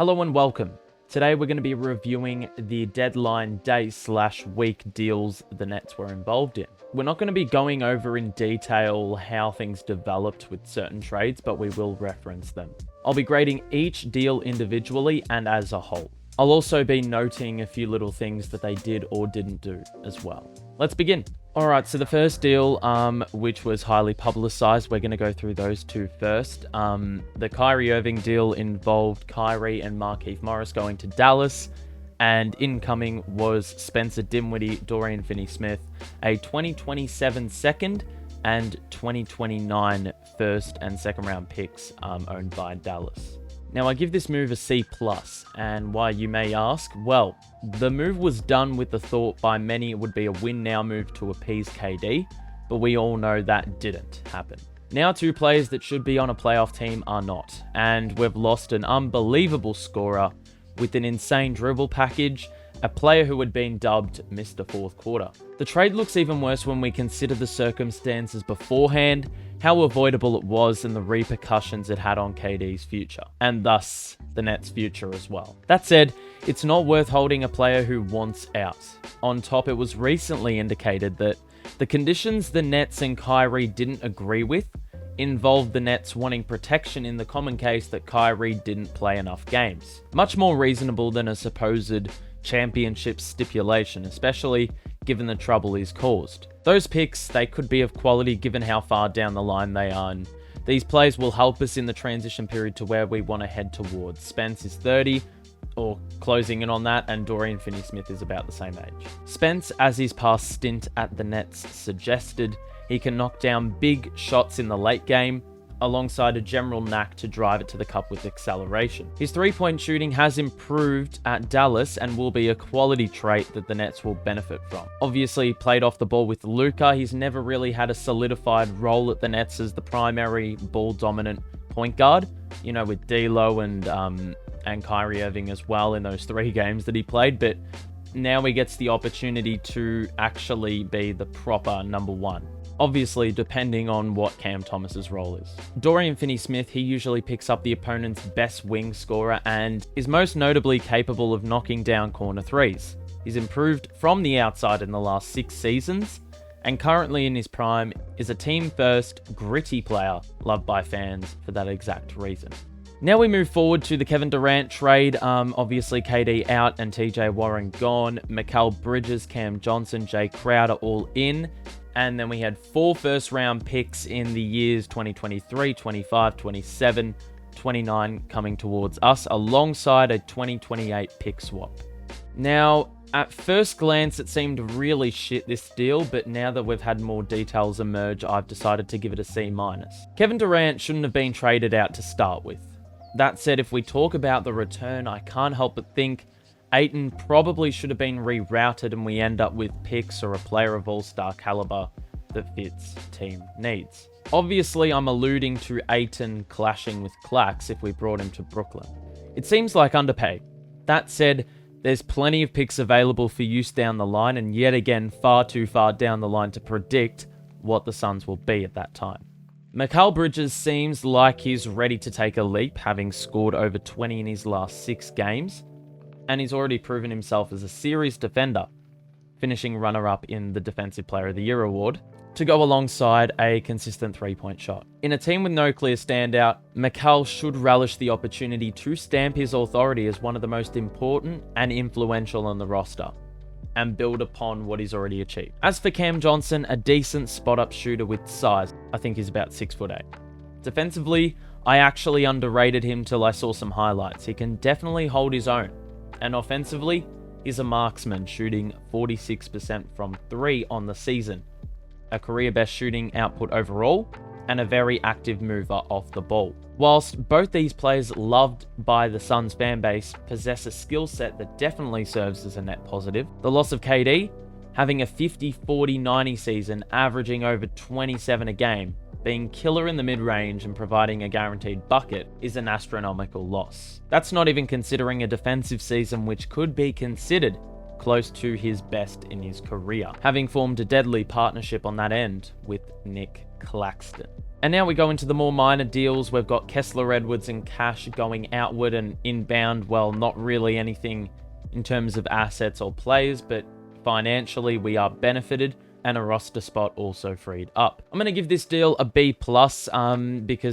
Hello and welcome. Today we're going to be reviewing the deadline day/week deals the Nets were involved in. We're not going to be going over in detail how things developed with certain trades, but we will reference them. I'll be grading each deal individually and as a whole. I'll also be noting a few little things that they did or didn't do as well. Let's begin. Alright, so the first deal, which was highly publicized, we're going to go through those two first. The Kyrie Irving deal involved Kyrie and Markieff Morris going to Dallas, and incoming was Spencer Dinwiddie, Dorian Finney-Smith, a 2027 second and 2029 first and second round picks owned by Dallas. Now, I give this move a C+, and why, you may ask? Well, the move was done with the thought by many it would be a win-now move to appease KD, but we all know that didn't happen. Now, two players that should be on a playoff team are not, and we've lost an unbelievable scorer with an insane dribble package, a player who had been dubbed Mr. Fourth Quarter. The trade looks even worse when we consider the circumstances beforehand, how avoidable it was, and the repercussions it had on KD's future, and thus the Nets' future as well. That said, it's not worth holding a player who wants out. On top, it was recently indicated that the conditions the Nets and Kyrie didn't agree with involved the Nets wanting protection in the common case that Kyrie didn't play enough games. Much more reasonable than a supposed championship stipulation, especially given the trouble he's caused. Those picks, they could be of quality given how far down the line they are, and these players will help us in the transition period to where we want to head towards. Spence is 30, or closing in on that, and Dorian Finney-Smith is about the same age. Spence, as his past stint at the Nets suggested, he can knock down big shots in the late game, alongside a general knack to drive it to the cup with acceleration. His three-point shooting has improved at Dallas and will be a quality trait that the Nets will benefit from. Obviously, he played off the ball with Luka. He's never really had a solidified role at the Nets as the primary ball-dominant point guard, you know, with D'Lo and Kyrie Irving as well in those 3 games that he played, but now he gets the opportunity to actually be the proper number one. Obviously, depending on what Cam Thomas's role is. Dorian Finney-Smith, he usually picks up the opponent's best wing scorer and is most notably capable of knocking down corner threes. He's improved from the outside in the last 6 seasons, and currently in his prime is a team-first, gritty player loved by fans for that exact reason. Now we move forward to the Kevin Durant trade. Obviously, KD out and TJ Warren gone. Mikal Bridges, Cam Johnson, Jay Crowder all in. And then we had 4 first-round picks in the years 2023, 25, 27, 29 coming towards us, alongside a 2028 pick swap. Now, at first glance, it seemed really shit, this deal, but now that we've had more details emerge, I've decided to give it a C-. Kevin Durant shouldn't have been traded out to start with. That said, if we talk about the return, I can't help but think Ayton probably should have been rerouted and we end up with picks or a player of all-star caliber that fits team needs. Obviously, I'm alluding to Ayton clashing with Clax if we brought him to Brooklyn. It seems like underpay. That said, there's plenty of picks available for use down the line, and yet again, far too far down the line to predict what the Suns will be at that time. Mikal Bridges seems like he's ready to take a leap, having scored over 20 in his last 6 games. And he's already proven himself as a serious defender, finishing runner-up in the Defensive Player of the Year award, to go alongside a consistent 3-point shot. In a team with no clear standout, Mikal should relish the opportunity to stamp his authority as one of the most important and influential on the roster, and build upon what he's already achieved. As for Cam Johnson, a decent spot-up shooter with size. I think he's about 6'8". Defensively, I actually underrated him till I saw some highlights. He can definitely hold his own. And offensively, he's a marksman, shooting 46% from 3 on the season, a career best shooting output overall, and a very active mover off the ball. Whilst both these players loved by the Suns fanbase possess a skill set that definitely serves as a net positive, the loss of KD, having a 50-40-90 season, averaging over 27 a game, being killer in the mid-range and providing a guaranteed bucket, is an astronomical loss. That's not even considering a defensive season which could be considered close to his best in his career, having formed a deadly partnership on that end with Nick Claxton. And now we go into the more minor deals. We've got Kessler Edwards and cash going outward and inbound. Well, not really anything in terms of assets or players, but financially we are benefited, and a roster spot also freed up. I'm going to give this deal a B+, because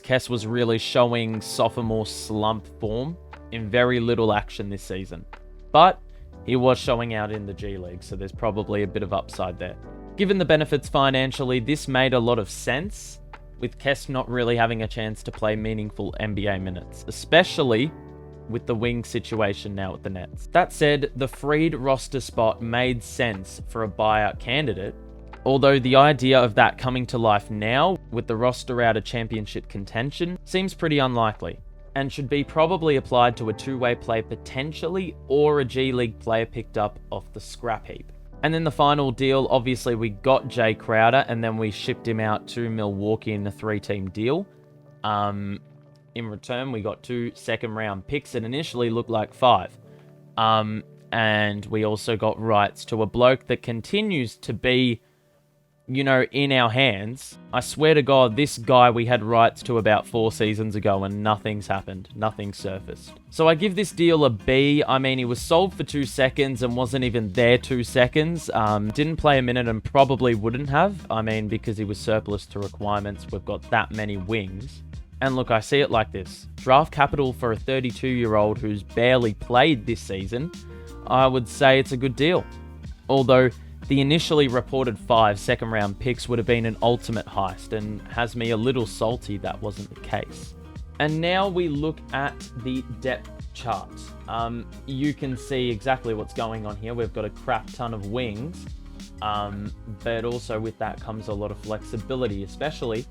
Kess was really showing sophomore slump form in very little action this season. But he was showing out in the G League, so there's probably a bit of upside there. Given the benefits financially, this made a lot of sense, with Kess not really having a chance to play meaningful NBA minutes, especially with the wing situation now at the Nets. That said, the freed roster spot made sense for a buyout candidate, although the idea of that coming to life now, with the roster out of championship contention, seems pretty unlikely, and should be probably applied to a two-way play potentially, or a G League player picked up off the scrap heap. And then the final deal, obviously we got Jay Crowder, and then we shipped him out to Milwaukee in a 3-team deal. In return, we got 2 second-round picks. It initially looked like 5. And we also got rights to a bloke that continues to be, you know, in our hands. I swear to God, this guy we had rights to about 4 seasons ago and nothing's happened. Nothing surfaced. So I give this deal a B. I mean, he was sold for 2 seconds and wasn't even there 2 seconds. Didn't play a minute and probably wouldn't have. I mean, because he was surplus to requirements. We've got that many wings. And look, I see it like this. Draft capital for a 32-year-old who's barely played this season, I would say it's a good deal. Although the initially reported 5 second-round picks would have been an ultimate heist, and has me a little salty that wasn't the case. And now we look at the depth chart. You can see exactly what's going on here. We've got a crap ton of wings, but also with that comes a lot of flexibility, especially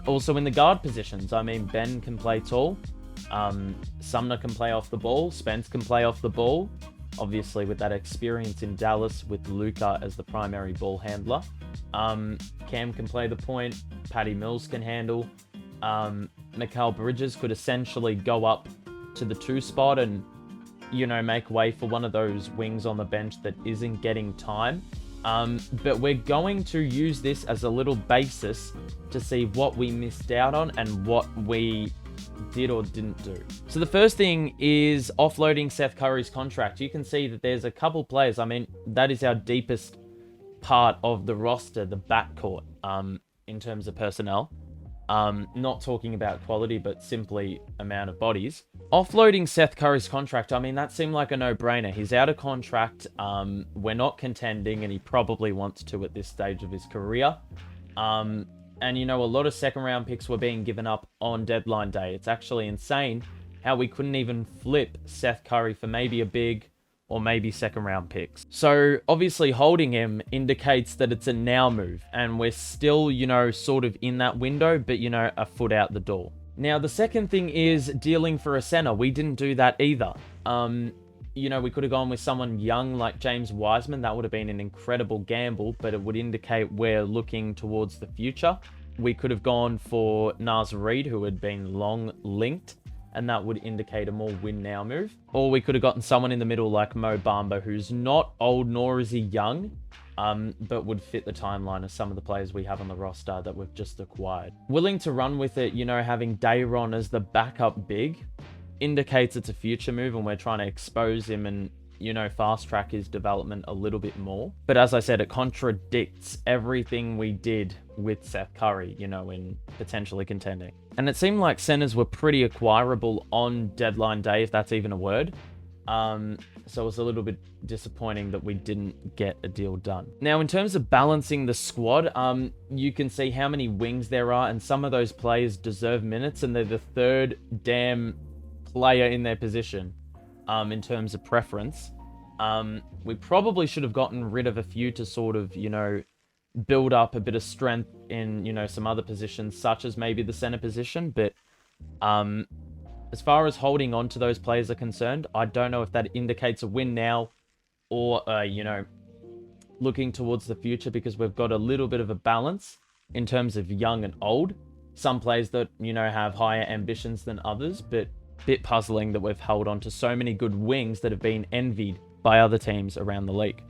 also in the guard positions. I mean, Ben can play tall, Sumner can play off the ball, Spence can play off the ball, obviously with that experience in Dallas with Luka as the primary ball handler. Cam can play the point, Patty Mills can handle, Mikal Bridges could essentially go up to the 2 spot and, you know, make way for one of those wings on the bench that isn't getting time. But we're going to use this as a little basis to see what we missed out on and what we did or didn't do. So the first thing is offloading Seth Curry's contract. You can see that there's a couple players. I mean, that is our deepest part of the roster, the backcourt, in terms of personnel. Not talking about quality, but simply amount of bodies. Offloading Seth Curry's contract, I mean, that seemed like a no-brainer. He's out of contract. We're not contending, and he probably wants to at this stage of his career. And, you know, a lot of second-round picks were being given up on deadline day. It's actually insane how we couldn't even flip Seth Curry for maybe a big or maybe second-round picks. So, obviously, holding him indicates that it's a now move, and we're still, you know, sort of in that window, but, you know, a foot out the door. Now, the second thing is dealing for a center. We didn't do that either. You know, we could have gone with someone young like James Wiseman. That would have been an incredible gamble, but it would indicate we're looking towards the future. We could have gone for Naz Reid, who had been long linked, and that would indicate a more win-now move. Or we could have gotten someone in the middle like Mo Bamba, who's not old nor is he young, but would fit the timeline of some of the players we have on the roster that we've just acquired. Willing to run with it, you know, having Dayron as the backup big indicates it's a future move, and we're trying to expose him and, you know, fast track his development a little bit more. But as I said, it contradicts everything we did with Seth Curry, you know, in potentially contending. And it seemed like centers were pretty acquirable on deadline day, if that's even a word. So it was a little bit disappointing that we didn't get a deal done. Now, in terms of balancing the squad, you can see how many wings there are, and some of those players deserve minutes, and they're the third damn player in their position. In terms of preference, we probably should have gotten rid of a few to sort of, you know, build up a bit of strength in, you know, some other positions, such as maybe the center position. But as far as holding on to those players are concerned, I don't know if that indicates a win now or, you know, looking towards the future, because we've got a little bit of a balance in terms of young and old. Some players that, you know, have higher ambitions than others, but bit puzzling that we've held on to so many good wings that have been envied by other teams around the league.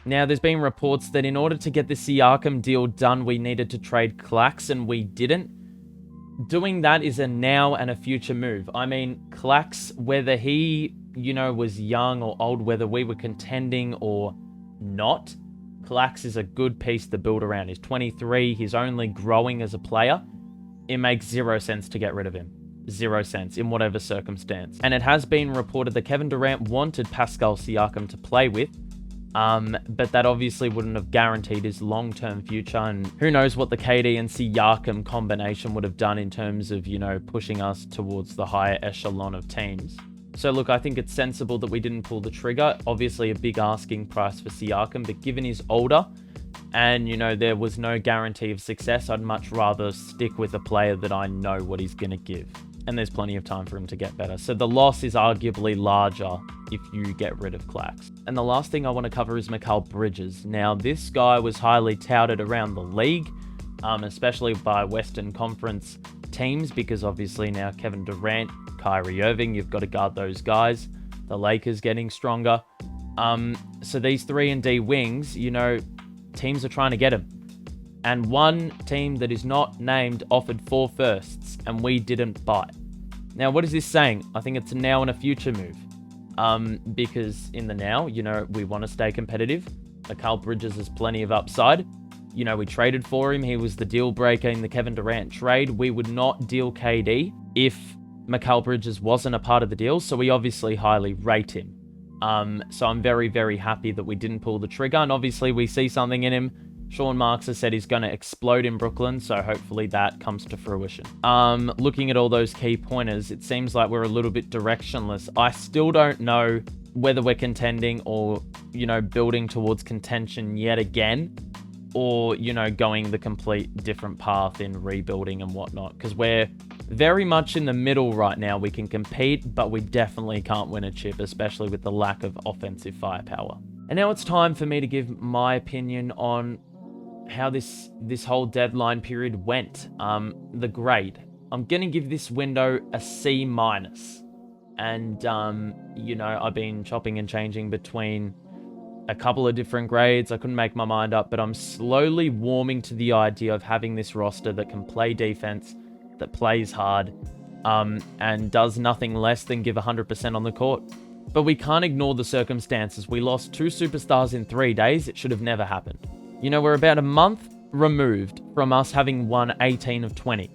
Now, there's been reports that in order to get the Siakam deal done, we needed to trade Clax, and we didn't. Doing that is a now and a future move. I mean, Clax, whether he, was young or old, whether we were contending or not, Clax is a good piece to build around. He's 23. He's only growing as a player. It makes 0 sense to get rid of him. 0 sense in whatever circumstance. And it has been reported that Kevin Durant wanted Pascal Siakam to play with, but that obviously wouldn't have guaranteed his long-term future. And who knows what the KD and Siakam combination would have done in terms of, pushing us towards the higher echelon of teams. So look, I think it's sensible that we didn't pull the trigger. Obviously a big asking price for Siakam, but given he's older and, there was no guarantee of success, I'd much rather stick with a player that I know what he's going to give. And there's plenty of time for him to get better. So the loss is arguably larger if you get rid of Clax. And the last thing I want to cover is Mikal Bridges. Now, this guy was highly touted around the league, especially by Western Conference teams, because obviously now Kevin Durant, Kyrie Irving, you've got to guard those guys. The Lakers getting stronger. So these 3-and-D wings, teams are trying to get him. And one team that is not named offered 4 firsts, and we didn't bite. Now, what is this saying? I think it's a now and a future move. Because in the now, we want to stay competitive. Mikal Bridges has plenty of upside. We traded for him. He was the deal breaker in the Kevin Durant trade. We would not deal KD if Mikal Bridges wasn't a part of the deal, so we obviously highly rate him. So I'm very, very happy that we didn't pull the trigger, and obviously we see something in him. Sean Marks has said he's going to explode in Brooklyn, so hopefully that comes to fruition. Looking at all those key pointers, it seems like we're a little bit directionless. I still don't know whether we're contending or, building towards contention yet again, or, going the complete different path in rebuilding and whatnot, because we're very much in the middle right now. We can compete, but we definitely can't win a chip, especially with the lack of offensive firepower. And now it's time for me to give my opinion on how this whole deadline period went. The grade. I'm going to give this window a C-. And, I've been chopping and changing between a couple of different grades. I couldn't make my mind up, but I'm slowly warming to the idea of having this roster that can play defense, that plays hard, and does nothing less than give 100% on the court. But we can't ignore the circumstances. We lost 2 superstars in 3 days. It should have never happened. We're about a month removed from us having won 18 of 20.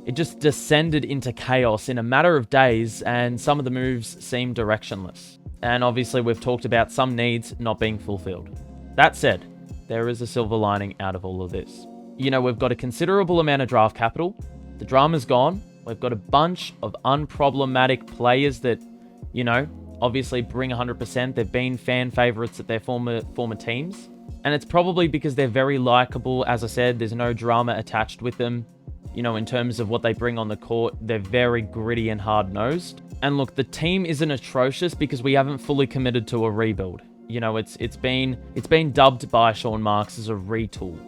It just descended into chaos in a matter of days, and some of the moves seem directionless. And obviously we've talked about some needs not being fulfilled. That said, there is a silver lining out of all of this. We've got a considerable amount of draft capital. The drama's gone. We've got a bunch of unproblematic players that, obviously bring 100%. They've been fan favorites at their former teams. And it's probably because they're very likable. As I said, there's no drama attached with them. In terms of what they bring on the court, they're very gritty and hard-nosed. And look, the team isn't atrocious because we haven't fully committed to a rebuild. It's been dubbed by Sean Marks as a retool,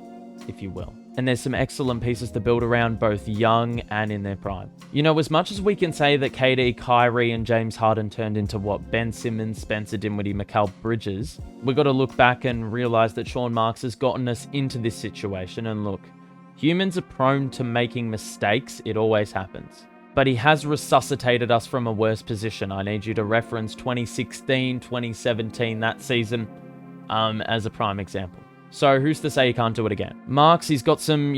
if you will. And there's some excellent pieces to build around, both young and in their prime. As much as we can say that KD, Kyrie, and James Harden turned into what Ben Simmons, Spencer Dinwiddie, Mikal Bridges, we got to look back and realize that Sean Marks has gotten us into this situation. And look, humans are prone to making mistakes. It always happens. But he has resuscitated us from a worse position. I need you to reference 2016, 2017, that season, as a prime example. So who's to say he can't do it again? Marks, he's got some,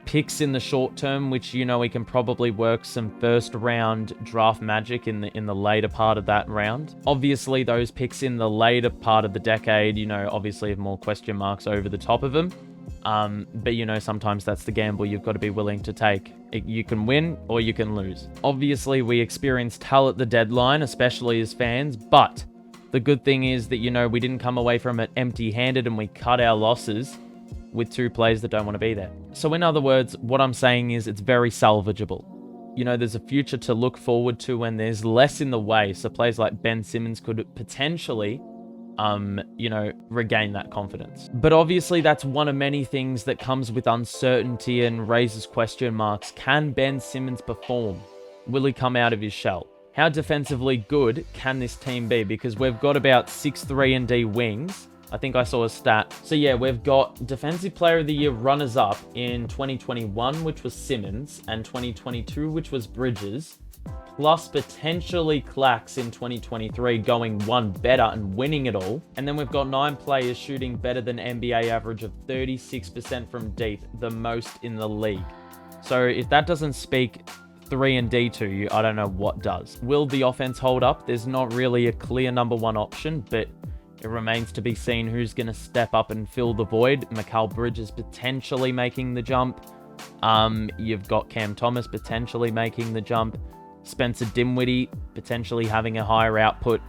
picks in the short term, which, he can probably work some first round draft magic in the later part of that round. Obviously, those picks in the later part of the decade, obviously have more question marks over the top of them. But sometimes that's the gamble you've got to be willing to take. You can win or you can lose. Obviously, we experienced hell at the deadline, especially as fans, but the good thing is that, we didn't come away from it empty-handed and we cut our losses with 2 players that don't want to be there. So in other words, what I'm saying is it's very salvageable. There's a future to look forward to and there's less in the way. So players like Ben Simmons could potentially, regain that confidence. But obviously that's one of many things that comes with uncertainty and raises question marks. Can Ben Simmons perform? Will he come out of his shell? How defensively good can this team be? Because we've got about 6 3-and-D wings. I think I saw a stat. So yeah, we've got Defensive Player of the Year runners-up in 2021, which was Simmons, and 2022, which was Bridges, plus potentially Clax in 2023 going one better and winning it all. And then we've got 9 players shooting better than NBA average of 36% from deep, the most in the league. So if that doesn't speak 3-and-D to you, I don't know what does. Will the offense hold up? There's not really a clear number one option, but it remains to be seen who's going to step up and fill the void. Mikal Bridges potentially making the jump. You've got Cam Thomas potentially making the jump. Spencer Dinwiddie potentially having a higher output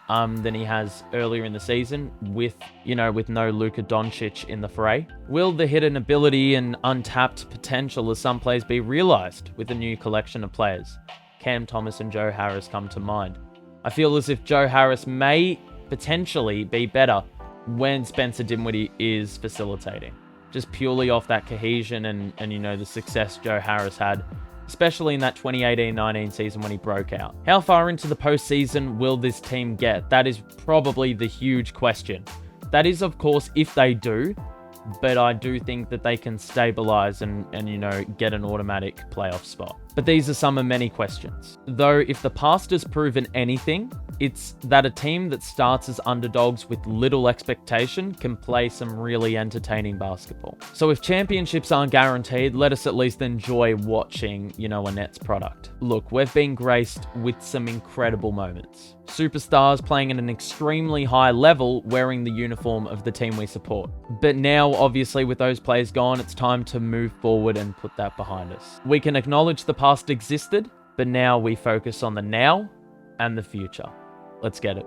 than he has earlier in the season with no Luka Doncic in the fray. Will the hidden ability and untapped potential of some players be realized with a new collection of players? Cam Thomas and Joe Harris come to mind. I feel as if Joe Harris may potentially be better when Spencer Dinwiddie is facilitating, just purely off that cohesion and the success Joe Harris had, especially in that 2018-19 season when he broke out. How far into the postseason will this team get? That is probably the huge question. That is, of course, if they do, but I do think that they can stabilize and get an automatic playoff spot. But these are some of many questions. Though, if the past has proven anything, it's that a team that starts as underdogs with little expectation can play some really entertaining basketball. So if championships aren't guaranteed, let us at least enjoy watching, a Nets product. Look, we've been graced with some incredible moments. Superstars playing at an extremely high level wearing the uniform of the team we support. But now, obviously, with those players gone, it's time to move forward and put that behind us. We can acknowledge the past existed, but now we focus on the now and the future. Let's get it.